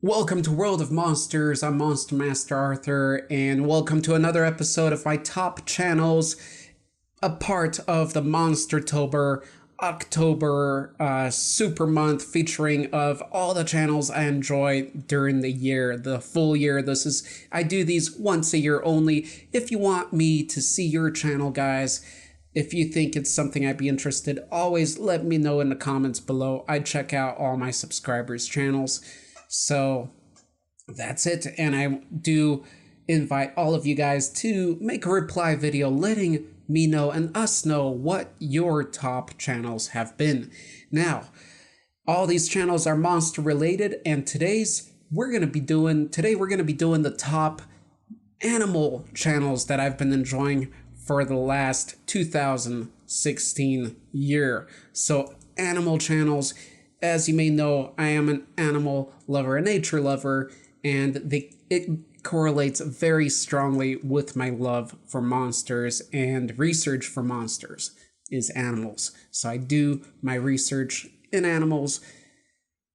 Welcome to World of Monsters. I'm Monster Master Arthur, and welcome to another episode of my top channels, a part of the Monstertober October super month featuring of all the channels I enjoy during the year, the full year. I do these once a year only. If you want me to see your channel, guys, if you think it's something I'd be interested, always let me know in the comments below. I check out all my subscribers' channels. So that's it, and I do invite all of you guys to make a reply video letting me know and us know what your top channels have been. Now, all these channels are monster related, and today we're going to be doing the top animal channels that I've been enjoying for the last 2016 year. So animal channels. As you may know, I am an animal lover, a nature lover, and it correlates very strongly with my love for monsters, and research for monsters is animals. So I do my research in animals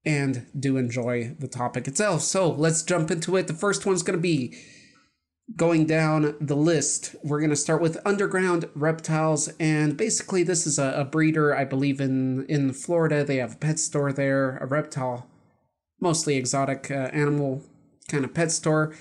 and do enjoy the topic itself. So let's jump into it. The first one's going to be going down the list. We're going to start with underground reptiles, and basically this is a breeder, I believe in Florida. They have a pet store there, a reptile, mostly exotic animal kind of pet store,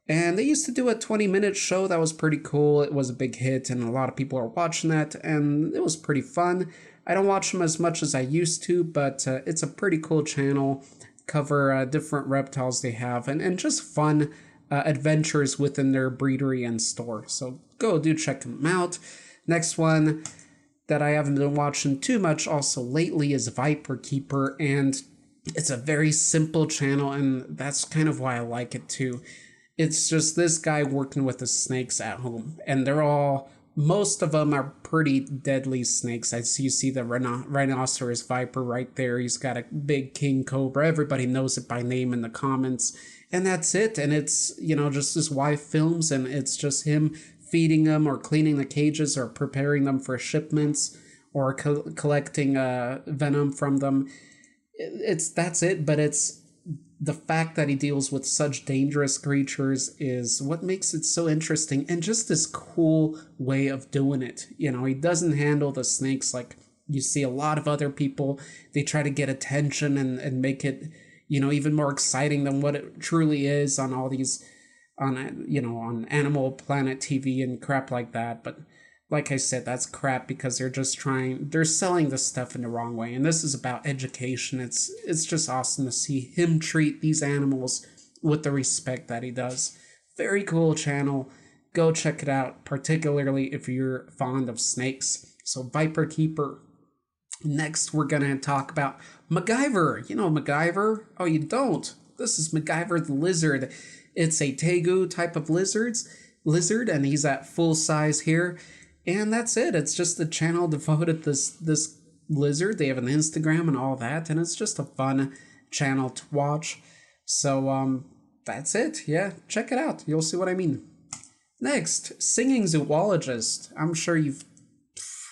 and they used to do a 20-minute show that was pretty cool. It was a big hit, and a lot of people are watching that, and it was pretty fun. I don't watch them as much as I used to, but it's a pretty cool channel. Cover different reptiles they have, and just fun adventures within their breedery and store. So do check them out. Next one that I haven't been watching too much also lately is Viper Keeper, and it's a very simple channel, and that's kind of why I like it too. It's just this guy working with the snakes at home, and most of them are pretty deadly snakes. You see the rhinoceros viper right there. He's got a big king cobra. Everybody knows it by name in the comments. And that's it. And it's, just his wife films, and it's just him feeding them or cleaning the cages or preparing them for shipments or collecting venom from them. That's it. But it's the fact that he deals with such dangerous creatures is what makes it so interesting, and just this cool way of doing it. He doesn't handle the snakes like you see a lot of other people. They try to get attention and make it even more exciting than what it truly is on all these, on Animal Planet TV and crap like that. But like I said, that's crap because they're selling this stuff in the wrong way. And this is about education. It's just awesome to see him treat these animals with the respect that he does. Very cool channel. Go check it out, particularly if you're fond of snakes. So Viper Keeper. Next, we're going to talk about MacGyver. You know MacGyver? Oh, you don't? This is MacGyver the Lizard. It's a tegu type of lizard, and he's at full size here. And that's it. It's just a channel devoted to this lizard. They have an Instagram and all that, and it's just a fun channel to watch. So, that's it. Yeah, check it out. You'll see what I mean. Next, Singing Zoologist. I'm sure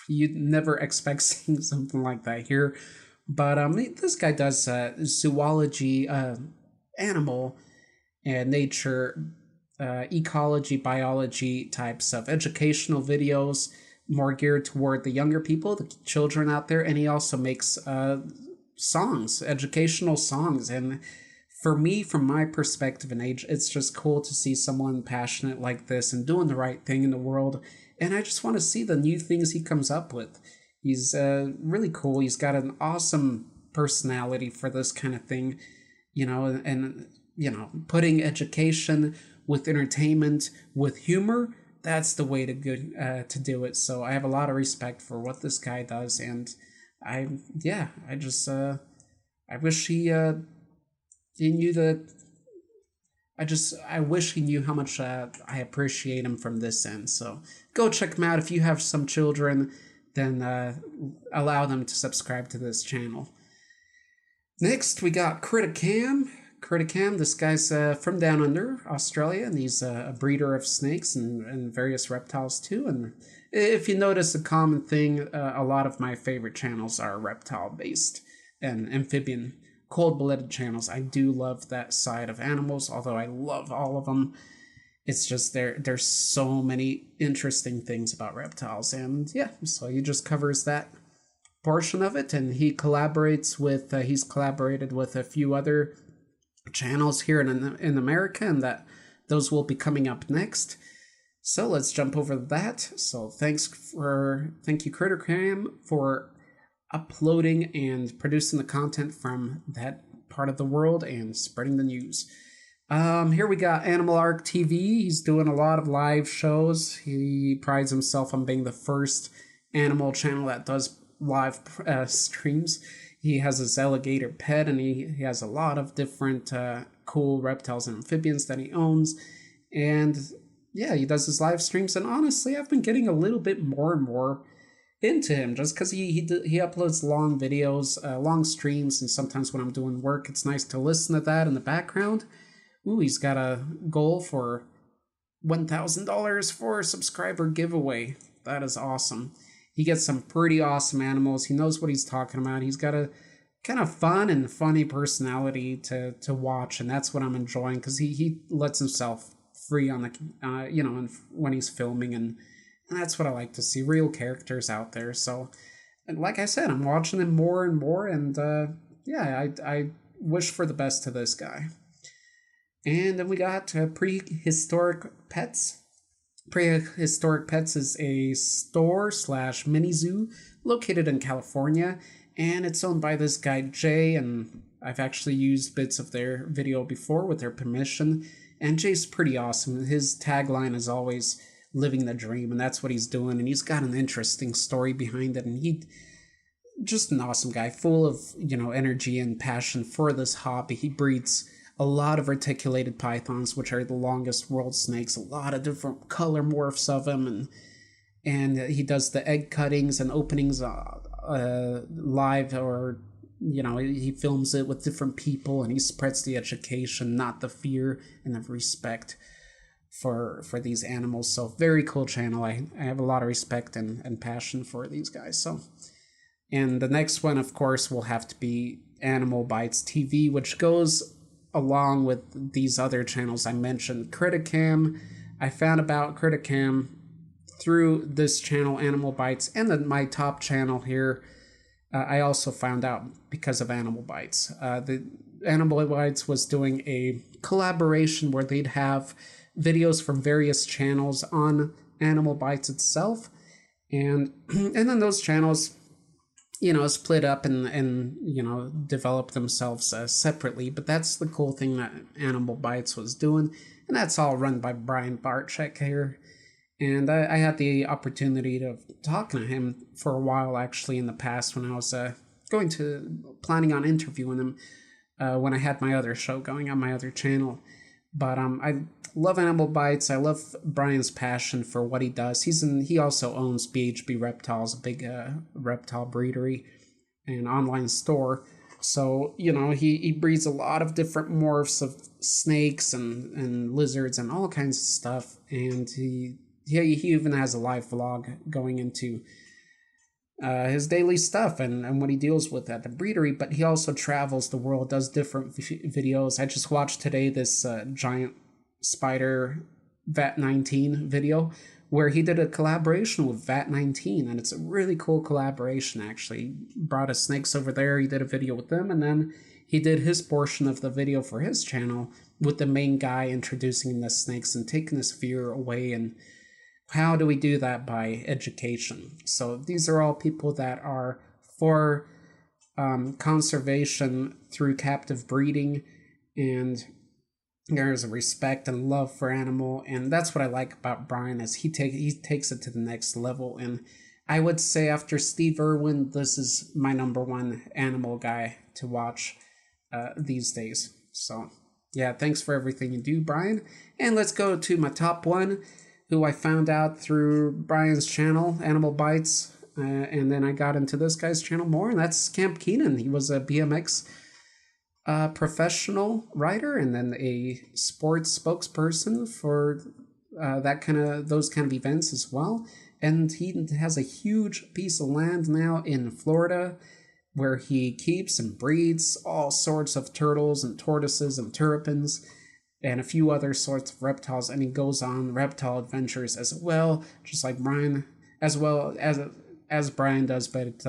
you'd never expect seeing something like that here, but this guy does zoology, animal and nature, ecology, biology types of educational videos, more geared toward the younger people, the children out there, and he also makes songs, educational songs. And for me, from my perspective and age, it's just cool to see someone passionate like this and doing the right thing in the world. And I just want to see the new things he comes up with. He's really cool. He's got an awesome personality for this kind of thing, and putting education with entertainment, with humor. That's the way to do it. So I have a lot of respect for what this guy does, and I wish he knew that. I wish he knew how much I appreciate him from this end. So go check him out. If you have some children, then allow them to subscribe to this channel. Next, we got Criticam. This guy's from down under, Australia, and he's a breeder of snakes and various reptiles too. And if you notice a common thing, a lot of my favorite channels are reptile-based and amphibian cold-blooded channels. I do love that side of animals, although I love all of them. It's just there's so many interesting things about reptiles, and yeah, so he just covers that portion of it, and he collaborates with he's collaborated with a few other channels here in America, and that those will be coming up next. So let's jump over that. So thank you Crittercam for uploading and producing the content from that part of the world and spreading the news. Here we got Animal Arc TV. He's doing a lot of live shows. He prides himself on being the first animal channel that does live streams. He has his alligator pet, and he has a lot of different cool reptiles and amphibians that he owns. And yeah, he does his live streams, and honestly, I've been getting a little bit more and more into him just because he uploads long videos, long streams, and sometimes when I'm doing work, it's nice to listen to that in the background. Ooh, he's got a goal for $1,000 for a subscriber giveaway. That is awesome. He gets some pretty awesome animals. He knows what he's talking about. He's got a kind of fun and funny personality to watch, and that's what I'm enjoying because he lets himself free on the when he's filming, and that's what I like to see, real characters out there. So like I said, I'm watching him more and more, and I wish for the best to this guy. And then we got Prehistoric Pets. Prehistoric Pets is a store / mini zoo located in California, and it's owned by this guy Jay, and I've actually used bits of their video before with their permission, and Jay's pretty awesome. His tagline is always living the dream, and that's what he's doing, and he's got an interesting story behind it, and he just an awesome guy, full of energy and passion for this hobby. He breeds a lot of reticulated pythons, which are the longest world snakes, a lot of different color morphs of them, and he does the egg cuttings and openings live, or he films it with different people, and he spreads the education, not the fear, and the respect for these animals. So very cool channel. I have a lot of respect and passion for these guys. So, and the next one, of course, will have to be Animal Bites TV, which goes along with these other channels I mentioned. Criticam, I found about Criticam through this channel, Animal Bites, and then my top channel here. I also found out because of Animal Bites. The Animal Bites was doing a collaboration where they'd have videos from various channels on Animal Bites itself, and then those channels split up and develop themselves separately. But that's the cool thing that Animal Bites was doing, and that's all run by Brian Barczyk here. And I had the opportunity of talking to him for a while, actually, in the past when I was planning on interviewing him when I had my other show going on my other channel. But I love Animal Bites. I love Brian's passion for what he does. He also owns BHB Reptiles, a big reptile breedery and online store. So, he breeds a lot of different morphs of snakes and lizards and all kinds of stuff. And he even has a live vlog going into his daily stuff and what he deals with at the breedery. But he also travels the world, does different videos. I just watched today this giant spider VAT-19 video where he did a collaboration with VAT-19, and it's a really cool collaboration, actually. He brought his snakes over there, he did a video with them, and then he did his portion of the video for his channel with the main guy introducing the snakes and taking his fear away. And how do we do that? By education. So these are all people that are for conservation through captive breeding, and there's a respect and love for animal, and that's what I like about Brian, is he takes it to the next level. And I would say after Steve Irwin, this is my number one animal guy to watch these days. So yeah, thanks for everything you do, Brian. And let's go to my top one, who I found out through Brian's channel, Animal Bites, and then I got into this guy's channel more, and that's Camp Keenan. He was a BMX professional rider, and then a sports spokesperson for those kind of events as well. And he has a huge piece of land now in Florida where he keeps and breeds all sorts of turtles and tortoises and terrapins and a few other sorts of reptiles, and he goes on reptile adventures as well, just like Brian, as well as Brian does. But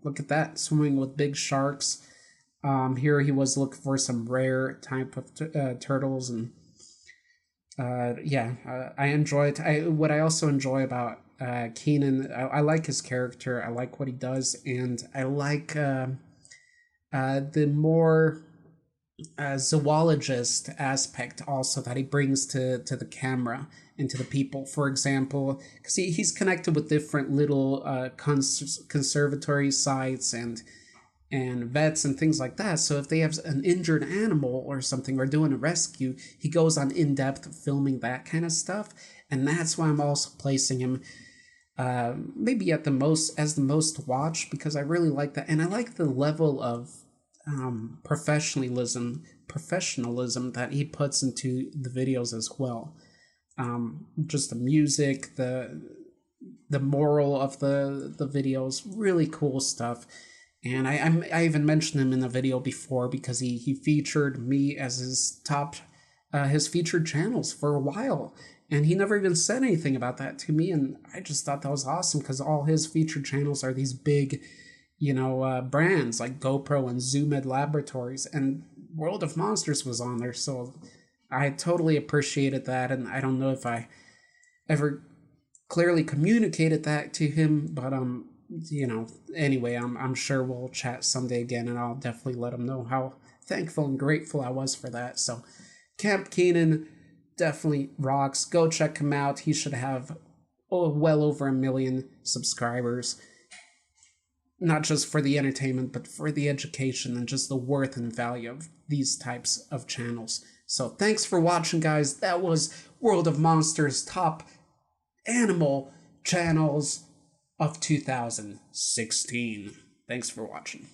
look at that, swimming with big sharks. Here he was looking for some rare type of turtles, and I enjoy it. What I also enjoy about Keenan, I like his character. I like what he does, and I like the more zoologist aspect also that he brings to the camera and to the people. For example, because he's connected with different little conservatory sites and vets and things like that. So if they have an injured animal or something or doing a rescue, he goes on in-depth filming that kind of stuff. And that's why I'm also placing him maybe at the most watched, because I really like that. And I like the level of professionalism that he puts into the videos as well. Just the music, the moral of the videos, really cool stuff. And I even mentioned him in a video before because he featured me as his top, his featured channels for a while. And he never even said anything about that to me. And I just thought that was awesome because all his featured channels are these big, brands like GoPro and Zoom Ed Laboratories. And World of Monsters was on there. So I totally appreciated that. And I don't know if I ever clearly communicated that to him, but anyway, I'm sure we'll chat someday again, and I'll definitely let him know how thankful and grateful I was for that. So Camp Keenan definitely rocks. Go check him out. He should have well over 1 million subscribers, not just for the entertainment, but for the education and just the worth and value of these types of channels. So thanks for watching, guys. That was World of Monsters top animal channels of 2016. Thanks for watching.